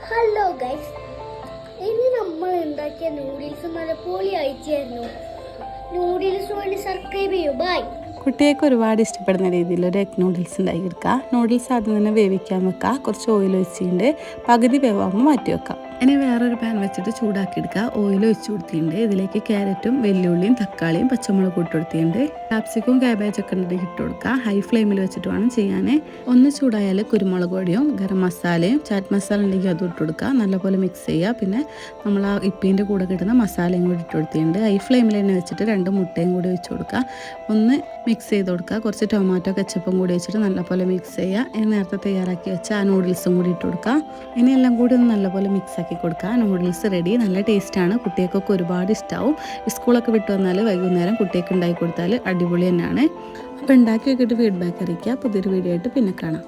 Hello guys, ഇനി നമ്മൾ ഉണ്ടാക്കിയ നൂഡിൽസ് നല്ല പൊളി അയച്ചായിരുന്നു. നൂഡിൽസ് വേണ്ടി സബ്സ്ക്രൈബ് ചെയ്യൂ. ബൈ. കുട്ടികൾക്ക് ഒരുപാട് ഇഷ്ടപ്പെടുന്ന രീതിയിൽ ഒരു എഗ് നൂഡിൽസ് ഉണ്ടാക്കിയെടുക്കുക. നൂഡിൽസ് ആദ്യം തന്നെ വേവിക്കാൻ വെക്കുക. കുറച്ച് ഓയിൽ ഒഴിച്ചിട്ടുണ്ട്. പകുതി വേവാകുമ്പോൾ മാറ്റി വെക്കാം. ഇനി വേറൊരു പാൻ വെച്ചിട്ട് ചൂടാക്കിയെടുക്കുക. ഓയിൽ ഒഴിച്ച് കൊടുത്തിട്ടുണ്ട്. ഇതിലേക്ക് ക്യാരറ്റും വെല്ലുള്ളിയും തക്കാളിയും പച്ചമുളകും ഇട്ട് കൊടുത്തിട്ടുണ്ട്. ക്യാപ്സിക്കും ക്യാബേജൊക്കെ ഉണ്ടെങ്കിൽ ഇട്ട് കൊടുക്കുക. ഹൈ ഫ്ലെയിമിൽ വെച്ചിട്ട് വേണം ചെയ്യാൻ. ഒന്ന് ചൂടായാൽ കുരുമുളക് പൊടിയും ഗരം മസാലയും ചാറ്റ് മസാല ഉണ്ടെങ്കിൽ അതും ഇട്ട് കൊടുക്കുക. നല്ലപോലെ മിക്സ് ചെയ്യുക. പിന്നെ നമ്മൾ ആ ഇപ്പീൻ്റെ കൂടെ കിട്ടുന്ന മസാലയും കൂടി ഇട്ട് കൊടുത്തിട്ടുണ്ട്. ഹൈ ഫ്ലെയിമിൽ തന്നെ വെച്ചിട്ട് 2 മുട്ടയും കൂടി വെച്ച് കൊടുക്കുക. ഒന്ന് മിക്സ് ചെയ്ത് കൊടുക്കുക. കുറച്ച് ടൊമാറ്റോ കെച്ചപ്പും കൂടി വെച്ചിട്ട് നല്ലപോലെ മിക്സ് ചെയ്യുക. ഇനി നേരത്തെ തയ്യാറാക്കി വെച്ച ആ നൂഡിൽസും കൂടി ഇട്ട് കൊടുക്കുക. ഇനി എല്ലാം കൂടി ഒന്ന് നല്ലപോലെ മിക്സ് ആക്കി കൊടുക്കുക. Noodles ready. നല്ല ടേസ്റ്റാണ്. കുട്ടികൾക്കൊക്കെ ഒരുപാട് ഇഷ്ടമാവും. സ്കൂളൊക്കെ വിട്ട് വന്നാൽ വൈകുന്നേരം കുട്ടികൾക്ക് ഉണ്ടാക്കി കൊടുത്താൽ അടിപൊളി തന്നെയാണ്. അപ്പോൾ ഉണ്ടാക്കി വെക്കിയിട്ട് ഫീഡ്ബാക്ക് അറിയിക്കുക. പുതിയൊരു വീഡിയോ ആയിട്ട് പിന്നെ കാണാം.